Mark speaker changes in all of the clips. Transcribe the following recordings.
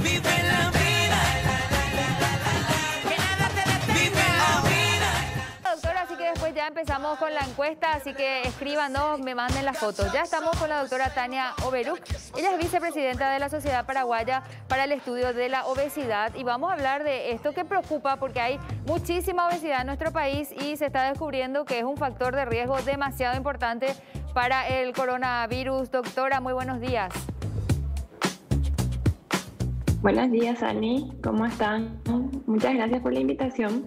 Speaker 1: Vive la vida. Que nada te detenga. Vive la vida.
Speaker 2: Doctora, así que después ya empezamos con la encuesta, así que escríbanos, me manden las fotos. Ya estamos con la doctora Tania Oberuk. Ella es vicepresidenta de la Sociedad Paraguaya para el Estudio de la Obesidad y vamos a hablar de esto que preocupa porque hay muchísima obesidad en nuestro país y se está descubriendo que es un factor de riesgo demasiado importante para el coronavirus. Doctora, muy buenos días.
Speaker 3: Buenos días, Ani. ¿Cómo están? Muchas gracias por la invitación.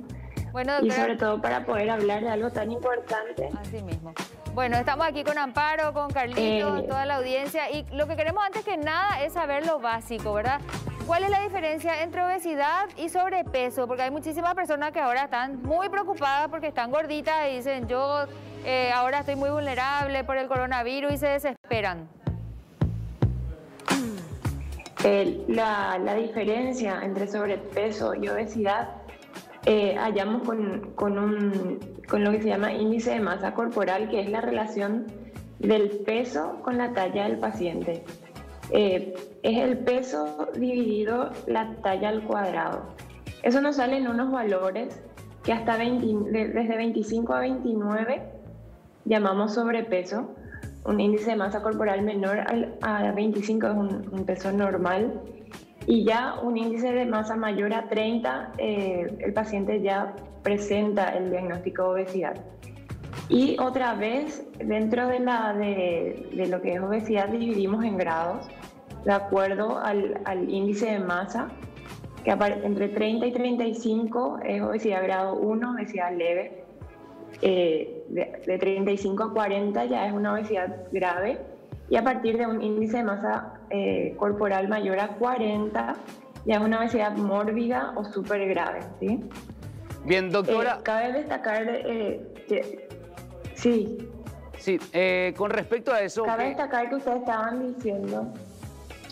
Speaker 2: Bueno, doctora,
Speaker 3: y sobre todo para poder hablar de algo tan importante.
Speaker 2: Así mismo. Bueno, estamos aquí con Amparo, con Carlitos, toda la audiencia y lo que queremos antes que nada es saber lo básico, ¿verdad? ¿Cuál es la diferencia entre obesidad y sobrepeso? Porque hay muchísimas personas que ahora están muy preocupadas porque están gorditas y dicen yo ahora estoy muy vulnerable por el coronavirus y se desesperan.
Speaker 3: La diferencia entre sobrepeso y obesidad hallamos con lo que se llama índice de masa corporal, que es la relación del peso con la talla del paciente. Es el peso dividido la talla al cuadrado. Eso nos sale en unos valores que hasta desde 25 a 29 llamamos sobrepeso. Un índice de masa corporal menor a 25 es un peso normal. Y ya un índice de masa mayor a 30, el paciente ya presenta el diagnóstico de obesidad. Y otra vez, dentro de lo que es obesidad, dividimos en grados, de acuerdo al índice de masa, que entre 30 y 35 es obesidad grado 1, obesidad leve. De 35 a 40 ya es una obesidad grave. Y a partir de un índice de masa corporal mayor a 40, ya es una obesidad mórbida o súper grave, ¿sí?
Speaker 4: Bien, doctora.
Speaker 3: Cabe destacar sí.
Speaker 4: Sí, con respecto a eso...
Speaker 3: Cabe destacar que ustedes estaban diciendo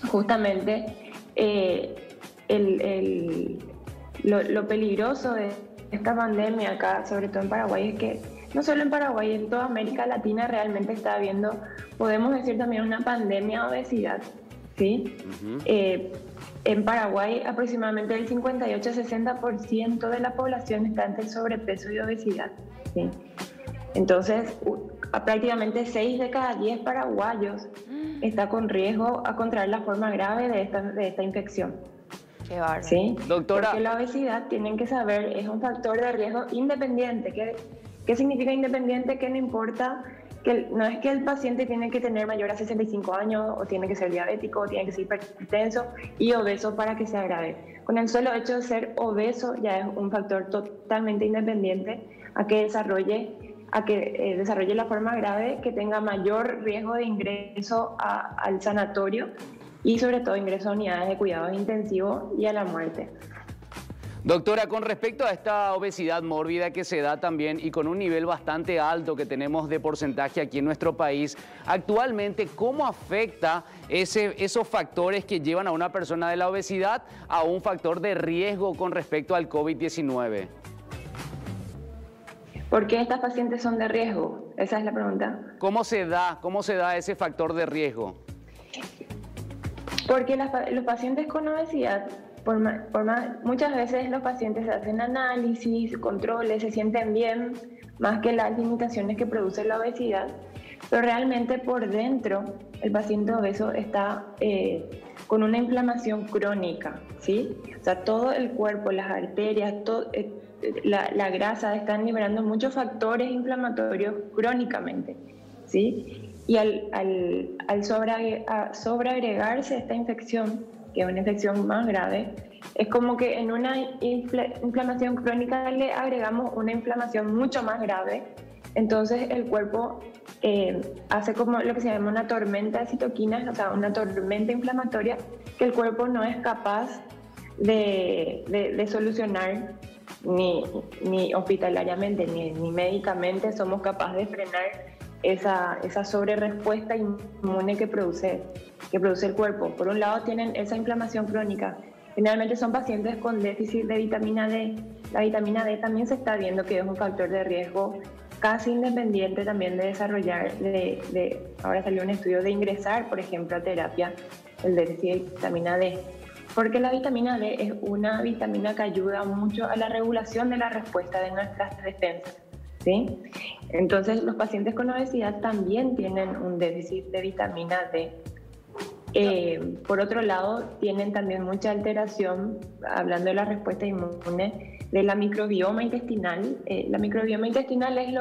Speaker 3: justamente lo peligroso de esta pandemia acá, sobre todo en Paraguay, es que no solo en Paraguay, en toda América Latina realmente está habiendo, podemos decir también una pandemia de obesidad, ¿sí? En Paraguay aproximadamente el 58-60% de la población está entre sobrepeso y obesidad, ¿sí? Entonces, prácticamente 6 de cada 10 paraguayos está con riesgo a contraer la forma grave de esta infección.
Speaker 2: Qué bárbaro.
Speaker 3: ¿Sí?
Speaker 4: Doctora.
Speaker 3: Porque la obesidad, tienen que saber, es un factor de riesgo independiente. ¿Qué significa independiente? Que no importa, no es que el paciente tiene que tener mayor a 65 años, o tiene que ser diabético, o tiene que ser hipertenso y obeso para que sea grave. Con el solo hecho de ser obeso ya es un factor totalmente independiente a que desarrolle la forma grave, que tenga mayor riesgo de ingreso al sanatorio y sobre todo ingreso a unidades de cuidados intensivos y a la muerte.
Speaker 4: Doctora, con respecto a esta obesidad mórbida que se da también y con un nivel bastante alto que tenemos de porcentaje aquí en nuestro país, actualmente, ¿cómo afecta esos factores que llevan a una persona de la obesidad a un factor de riesgo con respecto al COVID-19?
Speaker 3: ¿Por qué estas pacientes son de riesgo? Esa es la pregunta.
Speaker 4: ¿Cómo se da ese factor de riesgo?
Speaker 3: Porque los pacientes con obesidad, muchas veces los pacientes hacen análisis, controles, se sienten bien, más que las limitaciones que produce la obesidad, pero realmente por dentro el paciente obeso está con una inflamación crónica, ¿sí? O sea, todo el cuerpo, las arterias, la grasa están liberando muchos factores inflamatorios crónicamente, ¿sí? Y al sobreagregarse esta infección, que es una infección más grave, es como que en una inflamación crónica le agregamos una inflamación mucho más grave. Entonces el cuerpo hace como lo que se llama una tormenta de citoquinas, o sea, una tormenta inflamatoria que el cuerpo no es capaz de solucionar ni hospitalariamente ni médicamente somos capaces de frenar esa sobrerespuesta inmune que produce el cuerpo. Por un lado tienen esa inflamación crónica. Generalmente son pacientes con déficit de vitamina D. La vitamina D también se está viendo que es un factor de riesgo casi independiente también de desarrollar, ahora salió un estudio de ingresar, por ejemplo, a terapia, el déficit de vitamina D. Porque la vitamina D es una vitamina que ayuda mucho a la regulación de la respuesta de nuestras defensas, ¿sí? Entonces, los pacientes con obesidad también tienen un déficit de vitamina D. Por otro lado, tienen también mucha alteración, hablando de la respuesta inmune, de la microbioma intestinal. La microbioma intestinal es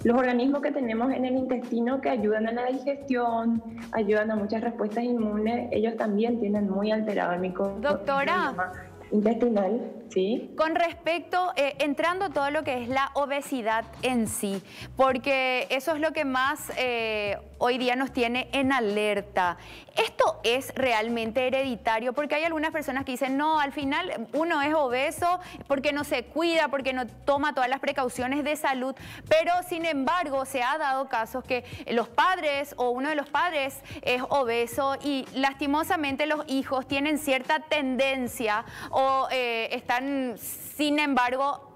Speaker 3: los organismos que tenemos en el intestino que ayudan a la digestión, ayudan a muchas respuestas inmunes. Ellos también tienen muy alterado el microbioma intestinal, ¿sí?
Speaker 5: Con respecto, entrando todo lo que es la obesidad en sí, porque eso es lo que más hoy día nos tiene en alerta. ¿Esto es realmente hereditario? Porque hay algunas personas que dicen, no, al final uno es obeso porque no se cuida, porque no toma todas las precauciones de salud, pero sin embargo se ha dado casos que los padres o uno de los padres es obeso y lastimosamente los hijos tienen cierta tendencia o están, sin embargo,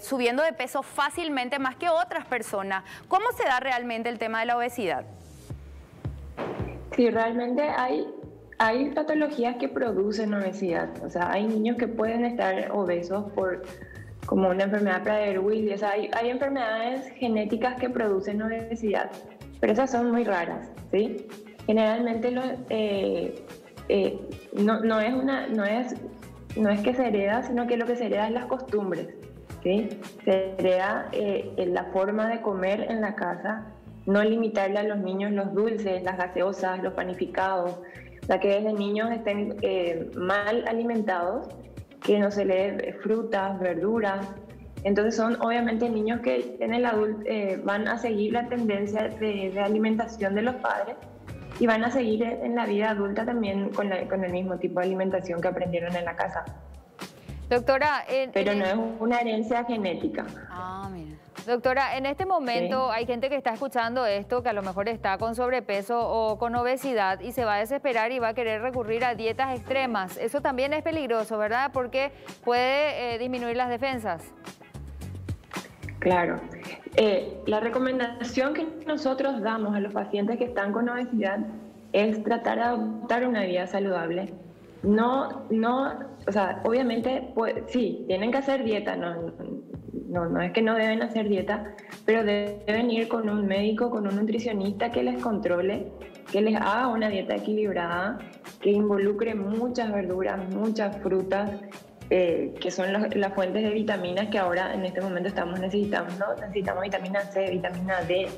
Speaker 5: subiendo de peso fácilmente más que otras personas. ¿Cómo se da realmente el tema de la obesidad?
Speaker 3: Sí, realmente hay patologías que producen obesidad. O sea, hay niños que pueden estar obesos como una enfermedad Prader-Willi. O sea, hay enfermedades genéticas que producen obesidad, pero esas son muy raras, ¿sí? Generalmente no es que se hereda, sino que lo que se hereda es las costumbres, ¿sí? Se hereda la forma de comer en la casa, no limitarle a los niños los dulces, las gaseosas, los panificados, o sea, que desde niños estén mal alimentados, que no se les dé frutas, verduras. Entonces son obviamente niños que en el adulto van a seguir la tendencia de alimentación de los padres y van a seguir en la vida adulta también con el mismo tipo de alimentación que aprendieron en la casa.
Speaker 2: Doctora...
Speaker 3: Pero no es una herencia genética.
Speaker 2: Ah, mira. Doctora, en este momento hay gente que está escuchando esto, que a lo mejor está con sobrepeso o con obesidad y se va a desesperar y va a querer recurrir a dietas extremas. Eso también es peligroso, ¿verdad? Porque puede disminuir las defensas.
Speaker 3: Claro. La recomendación que nosotros damos a los pacientes que están con obesidad es tratar de adoptar una vida saludable. O sea, obviamente, sí, tienen que hacer dieta, no es que no deben hacer dieta, pero deben ir con un médico, con un nutricionista que les controle, que les haga una dieta equilibrada, que involucre muchas verduras, muchas frutas, que son las fuentes de vitaminas que ahora en este momento estamos necesitando. Necesitamos vitamina C, vitamina D,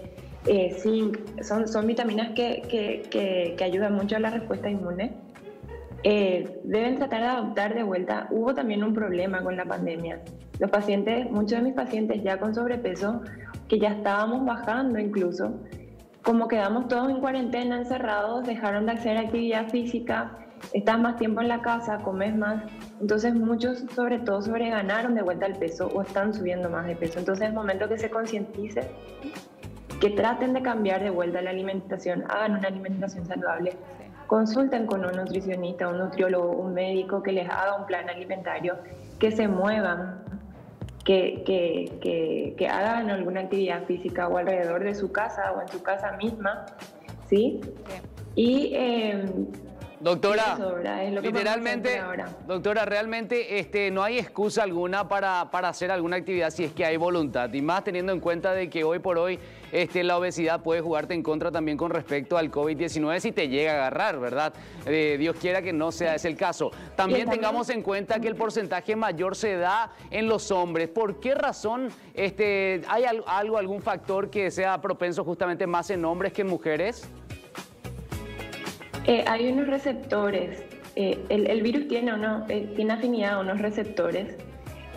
Speaker 3: zinc, son vitaminas que ayudan mucho a la respuesta inmune. Deben tratar de adoptar de vuelta. Hubo también un problema con la pandemia. Muchos de mis pacientes ya con sobrepeso, que ya estábamos bajando incluso, como quedamos todos en cuarentena, encerrados, dejaron de hacer actividad física, estás más tiempo en la casa, comes más, entonces muchos sobre todo sobreganaron de vuelta el peso o están subiendo más de peso. Entonces es momento que se concienticen, que traten de cambiar de vuelta la alimentación, hagan una alimentación saludable, consulten con un nutricionista, un nutriólogo, un médico que les haga un plan alimentario, que se muevan, que hagan alguna actividad física o alrededor de su casa o en su casa misma, ¿sí? Y
Speaker 4: doctora,
Speaker 3: es lo que
Speaker 4: literalmente,
Speaker 3: ahora.
Speaker 4: doctora, realmente no hay excusa alguna para hacer alguna actividad si es que hay voluntad, y más teniendo en cuenta de que hoy por hoy la obesidad puede jugarte en contra también con respecto al COVID-19 si te llega a agarrar, ¿verdad? Dios quiera que no sea ese el caso. También tengamos en cuenta que el porcentaje mayor se da en los hombres. ¿Por qué razón hay algún factor que sea propenso justamente más en hombres que en mujeres?
Speaker 3: Hay unos receptores. El virus tiene afinidad a unos receptores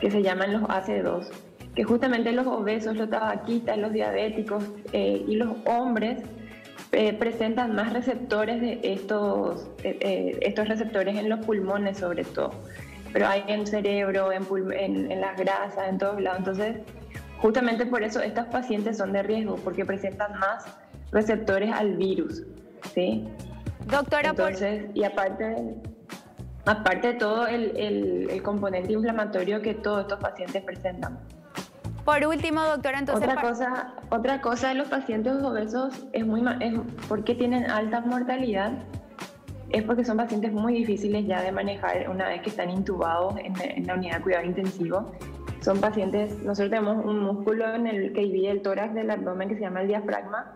Speaker 3: que se llaman los AC2, que justamente los obesos, los tabaquistas, los diabéticos y los hombres presentan más receptores de estos receptores en los pulmones sobre todo, pero hay en el cerebro, en las grasas, en todos lados. Entonces, justamente por eso estos pacientes son de riesgo, porque presentan más receptores al virus, ¿sí?
Speaker 5: Doctora,
Speaker 3: entonces, y aparte de todo el componente inflamatorio que todos estos pacientes presentan.
Speaker 5: Por último, doctora, entonces...
Speaker 3: Otra cosa de los pacientes obesos es ¿por qué tienen alta mortalidad? es porque son pacientes muy difíciles ya de manejar una vez que están intubados en la unidad de cuidado intensivo. Son pacientes, nosotros tenemos un músculo en el que divide el tórax del abdomen que se llama el diafragma,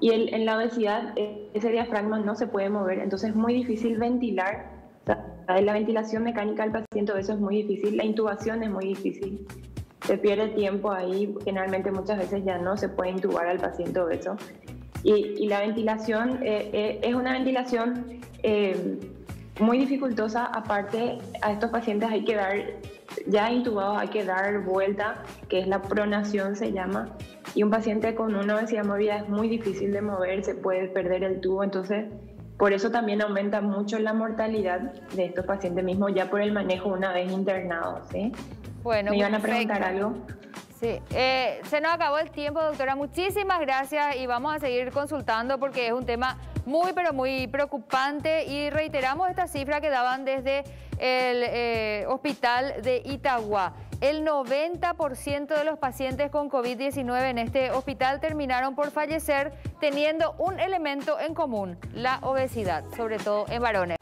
Speaker 3: y en la obesidad ese diafragma no se puede mover, entonces es muy difícil ventilar. O sea, la ventilación mecánica del paciente obeso es muy difícil, la intubación es muy difícil, se pierde tiempo ahí, generalmente muchas veces ya no se puede intubar al paciente obeso. Y la ventilación es una ventilación muy dificultosa. Aparte, a estos pacientes hay que dar, ya intubados, hay que dar vuelta, que es la pronación se llama, y un paciente con una obesidad mórbida es muy difícil de mover, se puede perder el tubo, entonces por eso también aumenta mucho la mortalidad de estos pacientes mismos ya por el manejo una vez internados, ¿sí?
Speaker 2: Bueno,
Speaker 3: ¿me iban a preguntar algo?
Speaker 2: Sí, se nos acabó el tiempo, doctora. Muchísimas gracias y vamos a seguir consultando porque es un tema muy, pero muy preocupante y reiteramos esta cifra que daban desde el hospital de Itagua. El 90% de los pacientes con COVID-19 en este hospital terminaron por fallecer teniendo un elemento en común, la obesidad, sobre todo en varones.